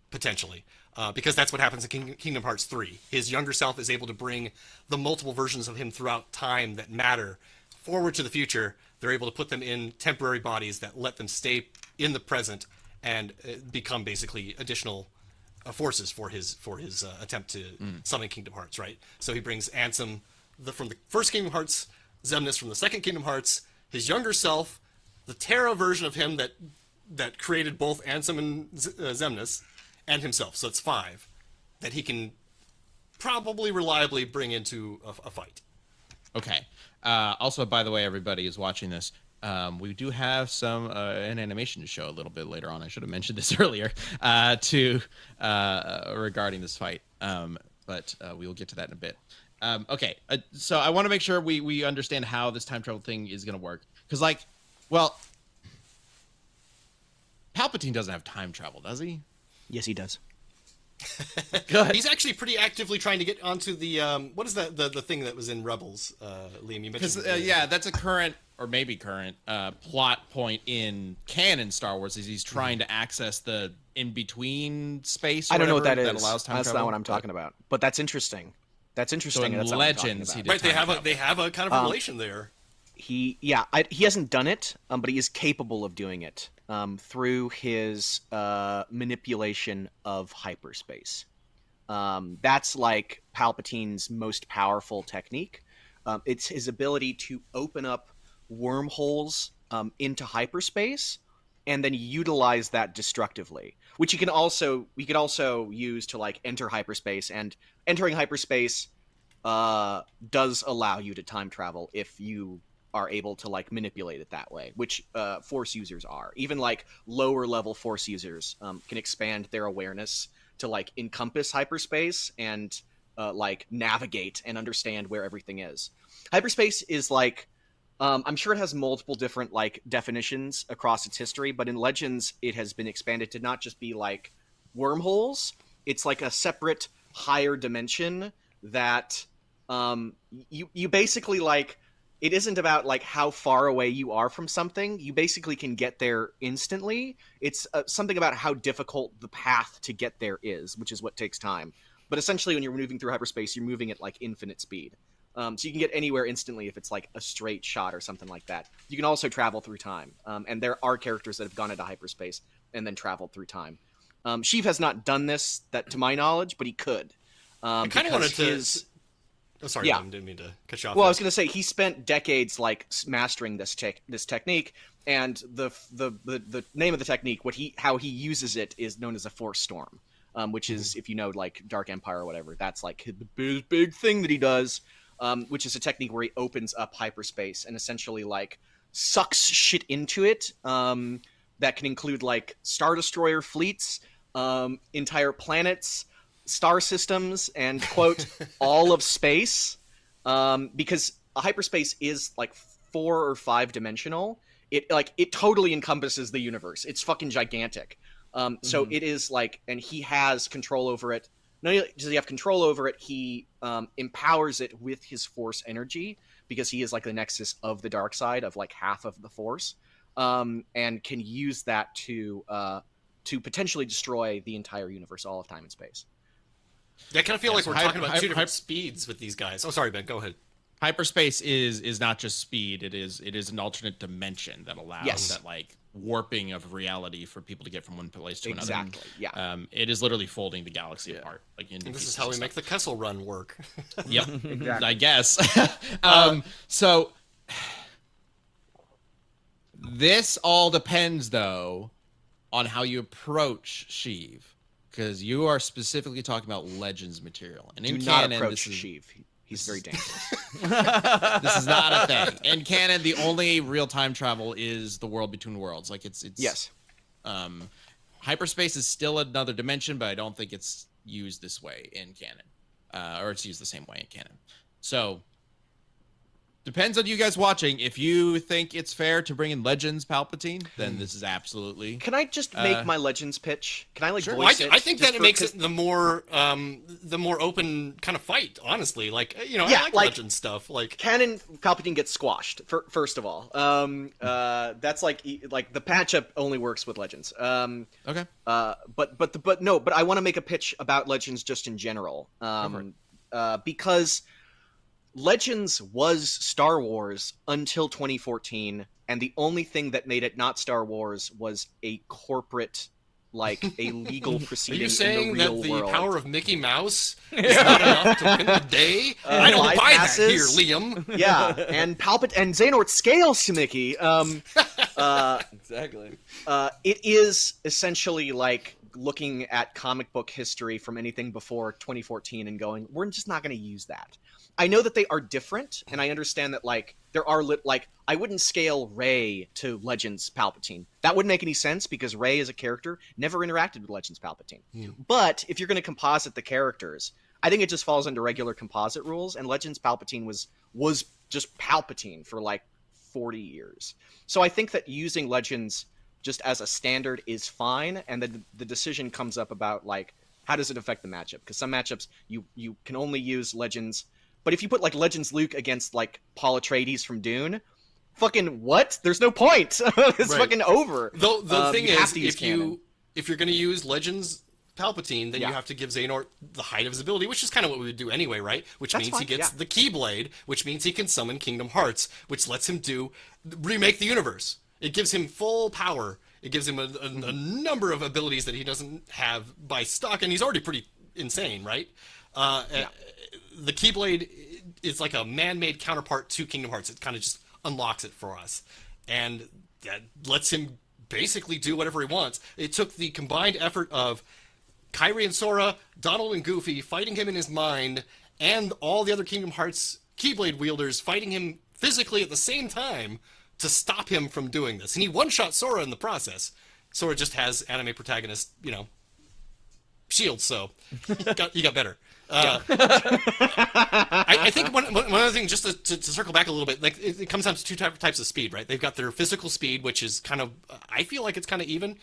potentially. Because that's what happens in Kingdom Hearts 3. His younger self is able to bring the multiple versions of him throughout time that matter forward to the future. They're able to put them in temporary bodies that let them stay in the present and become basically additional forces for his attempt to summon Kingdom Hearts, right? So he brings Ansem from the first Kingdom Hearts, Xemnas from the second Kingdom Hearts, his younger self, the Terra version of him that created both Ansem and Xemnas, and himself. So it's 5 that he can probably reliably bring into a fight. Okay. Also, by the way, everybody is watching this. We do have an animation to show a little bit later on. I should have mentioned this earlier regarding this fight, but we will get to that in a bit. Okay, so I want to make sure we understand how this time travel thing is going to work. Because, Palpatine doesn't have time travel, does he? Yes, he does. He's actually pretty actively trying to get onto the what is that the thing that was in Rebels, Liam? You mentioned that's a current or maybe current plot point in canon Star Wars. Is he's trying to access the in between space? I don't know what that is. That allows time that's travel. not what I'm talking about. But that's interesting. That's interesting. So in that's not what I'm talking Legends, about. he did right. time They travel. have a kind of relation there. He hasn't done it, but he is capable of doing it through his manipulation of hyperspace. That's like Palpatine's most powerful technique. It's his ability to open up wormholes into hyperspace and then utilize that destructively, which we could also use to enter hyperspace. And entering hyperspace does allow you to time travel if you are able to manipulate it that way, which Force users are. Even lower level Force users can expand their awareness to encompass hyperspace and navigate and understand where everything is. Hyperspace is I'm sure it has multiple different like definitions across its history, but in Legends it has been expanded to not just be like wormholes. It's like a separate higher dimension that you basically like. It isn't about like how far away you are from something. You basically can get there instantly. It's something about how difficult the path to get there is, which is what takes time. But essentially, when you're moving through hyperspace, you're moving at like infinite speed. So you can get anywhere instantly if it's like a straight shot or something like that. You can also travel through time. And there are characters that have gone into hyperspace and then traveled through time. Sheev has not done this, that to my knowledge, but he could. I kind of wanted to... Oh, sorry, Yeah. I didn't mean to cut you off. Well, I was going to say he spent decades like mastering this technique, and the name of the technique, how he uses it, is known as a force storm, which is, if you know like Dark Empire or whatever, that's like the big thing that he does, which is a technique where he opens up hyperspace and essentially like sucks shit into it. That can include like Star Destroyer fleets, entire planets, star systems, and quote all of space, because a hyperspace is like 4 or 5 dimensional. It totally encompasses the universe. It's fucking gigantic. So it is like, and he has control over it. Not only does he have control over it, he empowers it with his force energy, because he is like the nexus of the dark side of like half of the force, and can use that to potentially destroy the entire universe, all of time and space. Yeah, I kind of feel like so we're talking about two different speeds with these guys. Oh, sorry, Ben. Go ahead. Hyperspace is not just speed. It is an alternate dimension that allows that like warping of reality for people to get from one place to another. Exactly. Yeah. It is literally folding the galaxy apart. Like into And this is pieces how we and make the Kessel Run work. Yep. Exactly. I guess. So this all depends though on how you approach Sheev, because you are specifically talking about Legends material, and in Do not canon, approach this is Sheev. He's very dangerous. this is not a thing. In canon, the only real time travel is the world between worlds. Like it's Yes. Hyperspace is still another dimension, but I don't think it's used this way in canon, or it's used the same way in canon. So depends on you guys watching. If you think it's fair to bring in Legends Palpatine, then this is absolutely. Can I just make my Legends pitch? Can I like Well, voice it? I think just that it for- makes 'cause- it the more open kind of fight. Honestly, like I Yeah, like like- Legend stuff. Like Canon Palpatine gets squashed. First of all, that's like the patch-up only works with Legends. Okay. But I want to make a pitch about Legends just in general, because Legends was Star Wars until 2014, and the only thing that made it not Star Wars was a corporate, like a legal are proceeding you saying in the that real the world. power of Mickey Mouse is not enough to win the day? I don't buy that bypasses. here, Liam. Yeah, and Palpatine and Xehanort scales to Mickey. Exactly. It is essentially like looking at comic book history from anything before 2014 and going, we're just not going to use that. I know that they are different, and I understand that like there are like I wouldn't scale Rey to Legends Palpatine. That wouldn't make any sense because Rey as a character never interacted with Legends Palpatine. But if you're going to composite the characters, I think it just falls under regular composite rules, and Legends Palpatine was just Palpatine for like 40 years. So I think that using Legends just as a standard is fine, and then the decision comes up about like how does it affect the matchup? Because some matchups you can only use Legends. But if you put like Legends Luke against like Paul Atreides from Dune, fucking what? There's no point. It's Right. fucking over. The thing you have is, to use canon. if you're going to use Legends Palpatine, then Yeah. you have to give Xehanort the height of his ability, which is kind of what we would do anyway, right? Which That's means he fine, gets yeah. the Keyblade, which means he can summon Kingdom Hearts, which lets him remake the universe. It gives him full power. It gives him a number of abilities that he doesn't have by stock, and he's already pretty insane, right? The Keyblade is like a man-made counterpart to Kingdom Hearts. It kind of just unlocks it for us, and that lets him basically do whatever he wants. It took the combined effort of Kyrie and Sora, Donald and Goofy fighting him in his mind, and all the other Kingdom Hearts Keyblade wielders fighting him physically at the same time to stop him from doing this. And he one-shot Sora in the process. Sora just has anime protagonist, shields, so he got better. I think one other thing, just to circle back a little bit, like it comes down to two types of speed, right? They've got their physical speed, which is kind of, I feel like it's kind of even.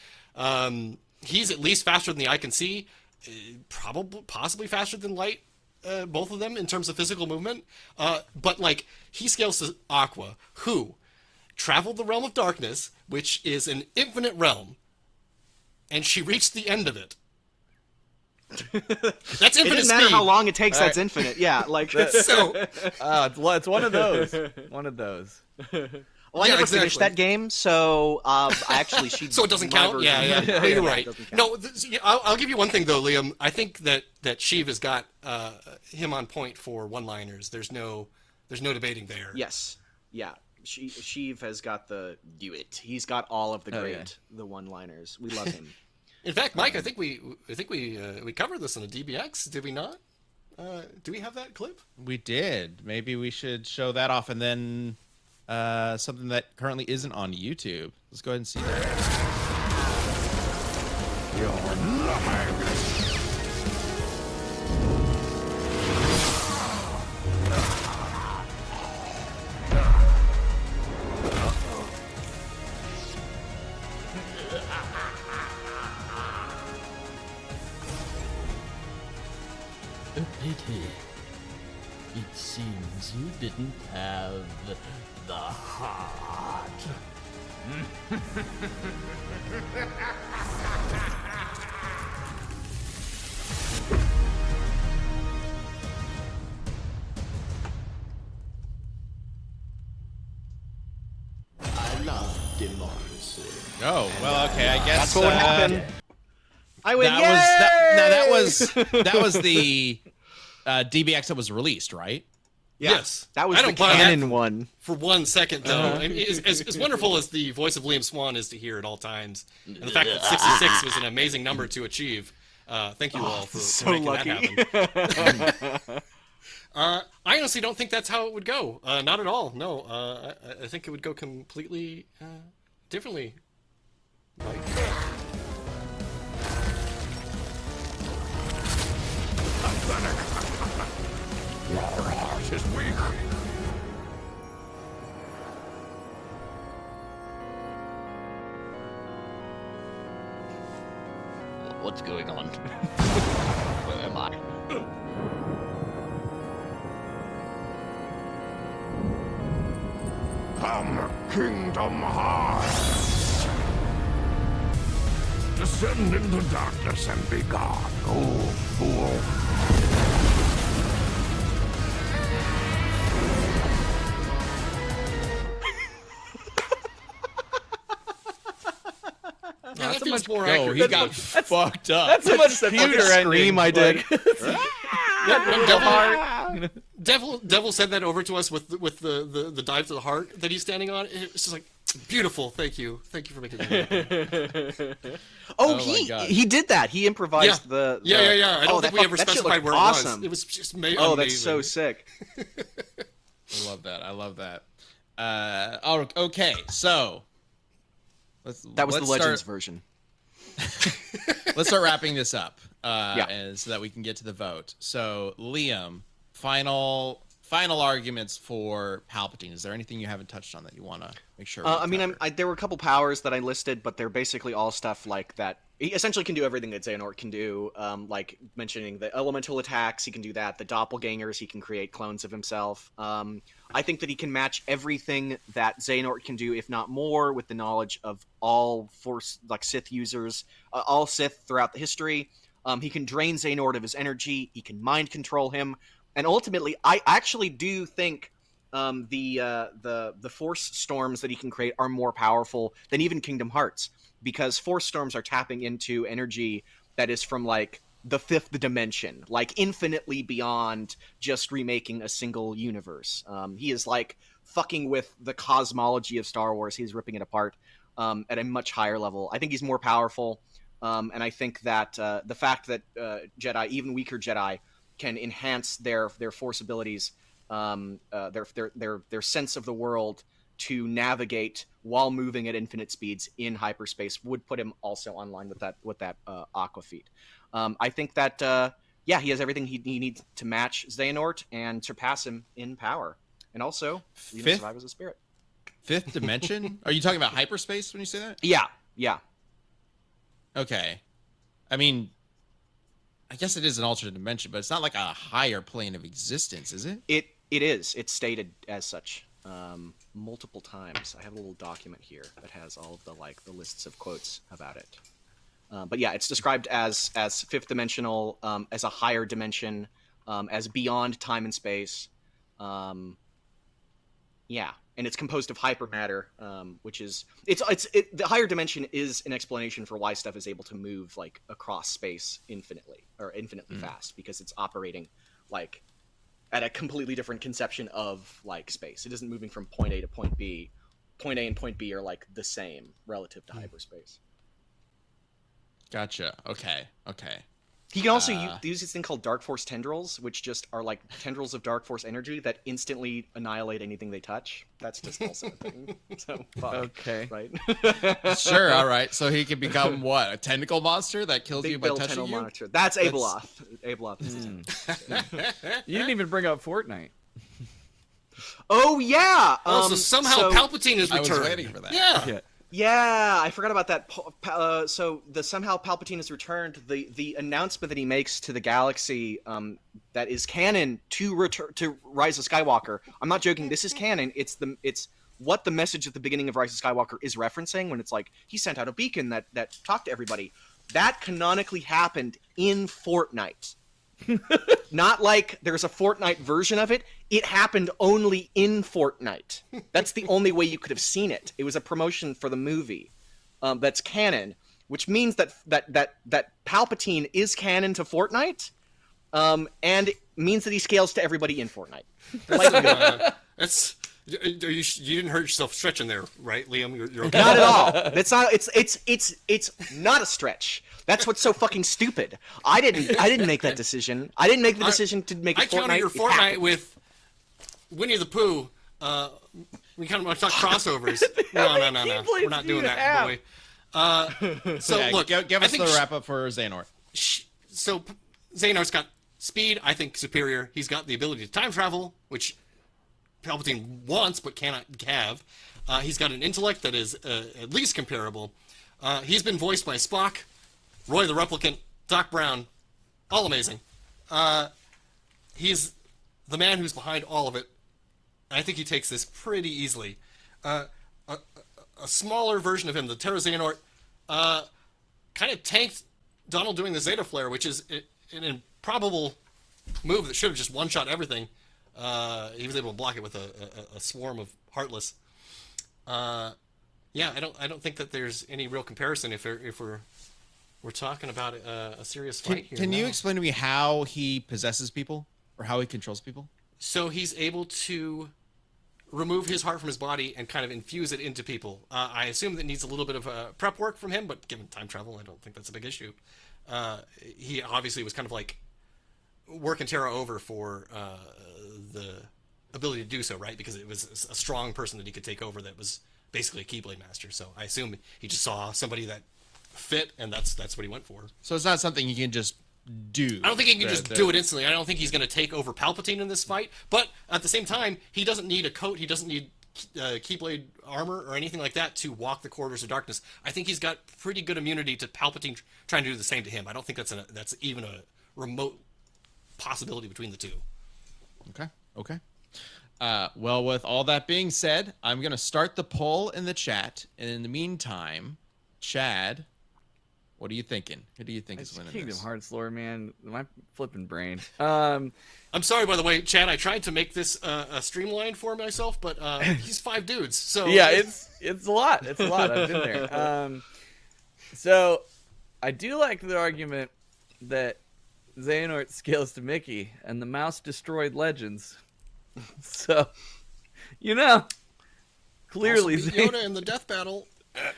He's at least faster than the eye can see, possibly faster than light, both of them in terms of physical movement. But like he scales to Aqua, who traveled the realm of darkness, which is an infinite realm, and she reached the end of it. That's infinite It doesn't speed. matter how long it takes. That's infinite. Yeah, like. So It's one of those. One of those. Well, I Yeah, never finished exactly. that game, so actually she. So it doesn't my count. version- Yeah, you're right. it doesn't count. No, I'll give you one thing though, Liam. I think that Sheev has got him on point for one-liners. There's no debating there. Yes. Yeah. Sheev has got the do it. He's got all of the great the one-liners. We love him. In fact, Mike, I think we covered this in a DBX. Did we not? Do we have that clip? We did. Maybe we should show that off, and then something that currently isn't on YouTube. Let's go ahead and see that. A pity. It seems you didn't have the heart. I love democracy. Oh, well, okay. I guess That's what would happen. I win. That was the DBX that was released, right? Yes. That was I the don't buy that canon one. for 1 second, though. I mean, as wonderful as the voice of Liam Swan is to hear at all times, and the fact that 66 was an amazing number to achieve, thank you all for making that happen. I honestly don't think that's how it would go. Not at all. No. I think it would go completely differently. Like, Your heart is weak. What's going on? Where am I? Come, Kingdom Hearts. Descend into darkness and be gone, oh fool. yeah, that feels more Oh, accurate. he got fucked up. That's a much cuter Scream I did. When Devil said that over to us with the dive to the heart that he's standing on. It's just like beautiful. Thank you for making that happen. Oh, my God. he did that. He improvised the. Yeah. I don't think we ever that shit specified looked where awesome. it was. It was just Oh, that's so amazing. sick. I love that. Okay. So That was let's the Legends start, version. Let's start wrapping this up. Yeah. And so that we can get to the vote. So, Liam, final arguments for Palpatine. Is there anything you haven't touched on that you want to make sure? I mean, there were a couple powers that I listed, but they're basically all stuff like that. He essentially can do everything that Xehanort can do, like mentioning the elemental attacks, he can do that. The doppelgangers, he can create clones of himself. I think that he can match everything that Xehanort can do, if not more, with the knowledge of all Force, like Sith users, all Sith throughout the history. He can drain Xehanort of his energy, he can mind control him, and ultimately, I actually do think the Force storms that he can create are more powerful than even Kingdom Hearts, because Force storms are tapping into energy that is from like the fifth dimension, like infinitely beyond just remaking a single universe. He is like fucking with the cosmology of Star Wars. He's ripping it apart at a much higher level. I think he's more powerful, and I think that the fact that Jedi, even weaker Jedi, can enhance their Force abilities, their sense of the world to navigate while moving at infinite speeds in hyperspace would put him also online with that Aqua feat. I think that yeah, he has everything he needs to match Xehanort and surpass him in power, and also survive as a spirit. Fifth dimension? Are you talking about hyperspace when you say that? Yeah. Okay. I mean, I guess it is an alternate dimension, but it's not like a higher plane of existence, is it? It is. It's stated as such multiple times. I have a little document here that has all of the lists of quotes about it. But yeah, it's described as fifth dimensional, as a higher dimension, as beyond time and space. Yeah, and it's composed of hypermatter, which is the higher dimension is an explanation for why stuff is able to move like across space infinitely fast, because it's operating like at a completely different conception of like space. It isn't moving from point A to point B. Point A and point B are like the same relative to hyperspace. Gotcha. Okay. He can also use this thing called Dark Force tendrils, which just are like tendrils of Dark Force energy that instantly annihilate anything they touch. That's just also a thing. So, fuck, Okay. right? Sure. All right. So he can become what? A tentacle monster that kills you by Big Bill touching tentacle you? monitor. That's Abeloth. Abeloth is his tentacle. You didn't even bring up Fortnite. Oh yeah. So somehow Palpatine is I was returned. waiting for that. Yeah. Yeah, I forgot about that. So somehow Palpatine has returned. The announcement that he makes to the galaxy, that is canon to Rise of Skywalker. I'm not joking. This is canon. It's what the message at the beginning of Rise of Skywalker is referencing when it's like he sent out a beacon that talked to everybody. That canonically happened in Fortnite. Not like there's a Fortnite version of it. It happened only in Fortnite. That's the only way you could have seen it. It was a promotion for the movie. That's canon, which means that Palpatine is canon to Fortnite, and it means that he scales to everybody in Fortnite. That's you didn't hurt yourself stretching there, right, Liam? You're okay. Not at all. That's not. It's not a stretch. That's what's so fucking stupid. I didn't make that decision. I didn't make the decision to make it Fortnite. I counter your Fortnite with Winnie the Pooh. We kind of talk crossovers. No. We're not doing that, boy. So Yeah, look, give us the wrap up for Xehanort. So Xehanort's got speed, I think, superior. He's got the ability to time travel, which Palpatine wants but cannot have. He's got an intellect that is at least comparable. He's been voiced by Spock, Roy the Replicant, Doc Brown, all amazing. He's the man who's behind all of it. I think he takes this pretty easily. A smaller version of him, the Terra Xehanort, kind of tanked Donald doing the Zeta Flare, which is an improbable move that should have just one-shot everything. He was able to block it with a swarm of Heartless. Yeah, I don't think that there's any real comparison if we're talking about a serious fight here. Can you explain to me how he possesses people or how he controls people? So he's able to remove his heart from his body and kind of infuse it into people. I assume that needs a little bit of prep work from him, but given time travel, I don't think that's a big issue. He obviously was kind of like working Terra over for the ability to do so, right? Because it was a strong person that he could take over that was basically a Keyblade Master. So I assume he just saw somebody that fit, and that's what he went for. So it's not something you can just do. I don't think he can just do it instantly. I don't think he's going to take over Palpatine in this fight. But at the same time, he doesn't need a coat. He doesn't need Keyblade armor or anything like that to walk the corridors of darkness. I think he's got pretty good immunity to Palpatine trying to do the same to him. I don't think that's even a remote possibility between the two. Okay. Well, with all that being said, I'm going to start the poll in the chat. And in the meantime, Chad, what are you thinking? Who do you think is winning Kingdom this? Hearts lore, man. My flipping brain. I'm sorry, by the way, Chad. I tried to make this streamlined for myself, but he's 5 dudes. So Yeah, it's a lot. It's a lot. I've been there. So I do like the argument that Xehanort scales to Mickey and the mouse destroyed Legends. So, clearly also beat Yoda in the death battle.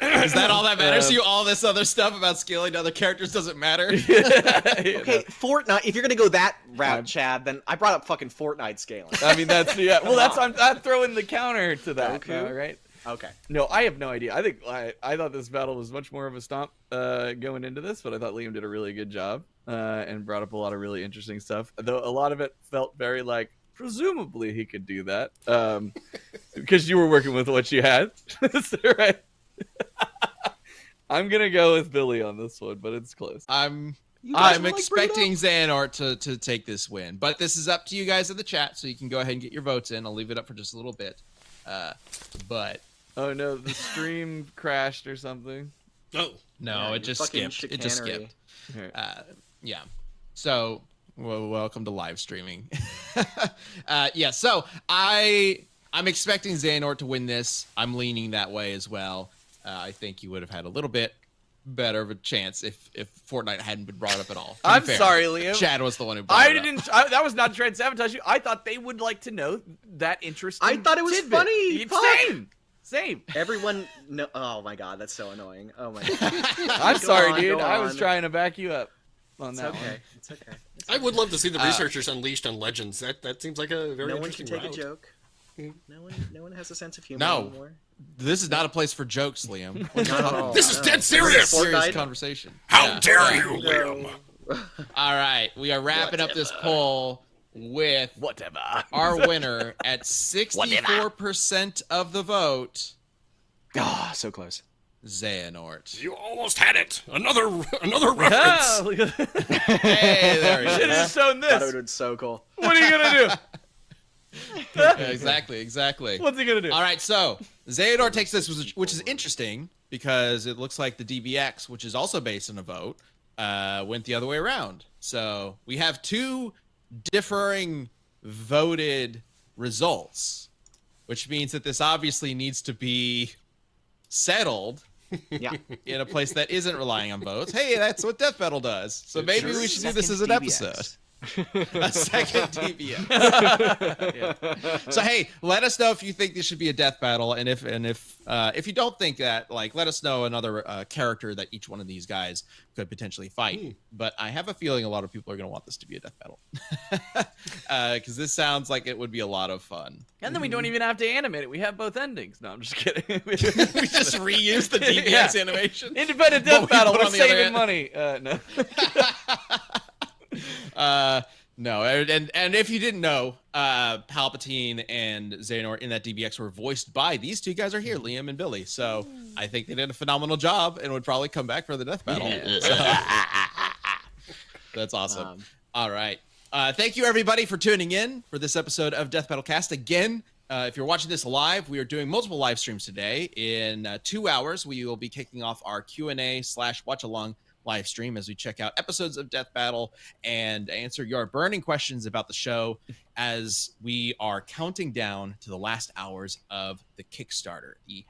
Is that all that matters to you? All this other stuff about scaling to other characters doesn't matter? Okay, Fortnite. If you're gonna go that route, Chad, then I brought up fucking Fortnite scaling. I mean, that's Well, that's I'm throwing the counter to that, Goku? right? Okay. No, I have no idea. I think I thought this battle was much more of a stomp going into this, but I thought Liam did a really good job and brought up a lot of really interesting stuff. Though a lot of it felt very like, presumably he could do that because you were working with what you had. So, right. I'm gonna go with Billy on this one, but it's close. I'm guys wanna, like, expecting Xehanort to take this win, but this is up to you guys in the chat, so you can go ahead and get your votes in. I'll leave it up for just a little bit. But Oh no, the stream crashed or something. Oh, no, Yeah, it just fucking skipped. It just chicanery. skipped. Alright. Yeah. So, well, welcome to live streaming. Yeah. So I'm expecting Xehanort to win this. I'm leaning that way as well. I think you would have had a little bit better of a chance if Fortnite hadn't been brought up at all. To be I'm fair, sorry, Liam. Chad was the one who brought it up. That was not trying to sabotage you. I thought they would like to know that interesting. I thought it was tidbit. funny. Fuck. Same. Everyone, no. Oh my god, that's so annoying. Oh my god. I'm sorry, on, dude. go I was on. trying to back you up on It's that okay. one. It's okay. I would love to see the researchers unleashed on Legends. That seems like a very No one can interesting take route. a joke. No one has a sense of humor No. anymore. This is not a place for jokes, Liam. Not at all. This is No. dead serious. Serious Fortnite? conversation. How Yeah. dare you, Liam? No. All right, we are wrapping up this poll with Whatever. our winner at 64% of the vote, Ah, so close. Xehanort. You almost had it. Another Ah, reference. look at that. Hey, there he Should have is. just shown Thought it would this. have been so cool. What are you gonna do? Yeah, exactly. What's he gonna do? All right, so Xehanort takes this, which is interesting because it looks like the DBX, which is also based on a vote, went the other way around. So we have two differing voted results, which means that this obviously needs to be settled Yeah. in a place that isn't relying on votes. Hey, that's what Death Battle does. So maybe we should do this as an episode. A second DBX. Yeah. So hey, let us know if you think this should be a death battle, and if you don't think that, like, let us know another character that each one of these guys could potentially fight. But I have a feeling a lot of people are going to want this to be a death battle because this sounds like it would be a lot of fun. And then we don't even have to animate it. We have both endings. No, I'm just kidding. We just reuse the DBX animation. Independent But death we battle. put We're on the other saving end. money. No. No, and if you didn't know, Palpatine and Xehanort in that DBX were voiced by these two guys are here, Liam and Billy. So I think they did a phenomenal job and would probably come back for the death battle. That's awesome. All right. Thank you, everybody, for tuning in for this episode of Death Battle Cast. Again, if you're watching this live, we are doing multiple live streams today. In 2 hours, we will be kicking och our Q&A/watch-along live stream as we check out episodes of Death Battle and answer your burning questions about the show as we are counting down to the last hours of the Kickstarter, the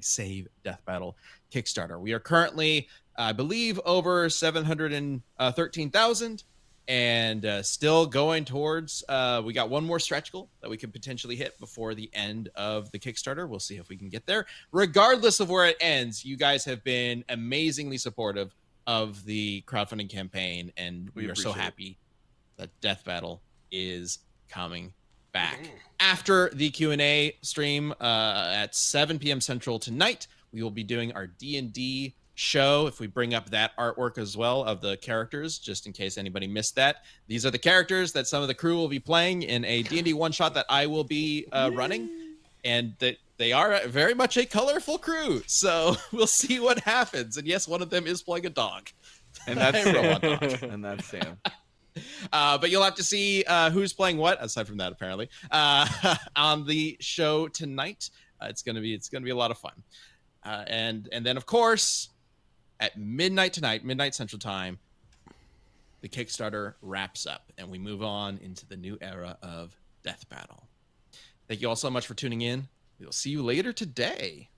#Save Death Battle Kickstarter. We are currently, I believe, over 713,000 and still going towards, we got one more stretch goal that we could potentially hit before the end of the Kickstarter. We'll see if we can get there. Regardless of where it ends, you guys have been amazingly supportive of the crowdfunding campaign, and we are so happy that Death Battle is coming back. After the Q&A stream at 7 p.m. Central tonight, we will be doing our D&D show. If we bring up that artwork as well of the characters, just in case anybody missed that. These are the characters that some of the crew will be playing in a D&D one-shot that I will be running, and that they are very much a colorful crew, so we'll see what happens. And yes, one of them is playing a dog. And that's A robot Sam. dog. And that's Sam. But you'll have to see who's playing what, aside from that, apparently, on the show tonight. It's gonna be a lot of fun. And then, of course, at midnight tonight, midnight Central Time, the Kickstarter wraps up, and we move on into the new era of Death Battle. Thank you all so much for tuning in. We'll see you later today.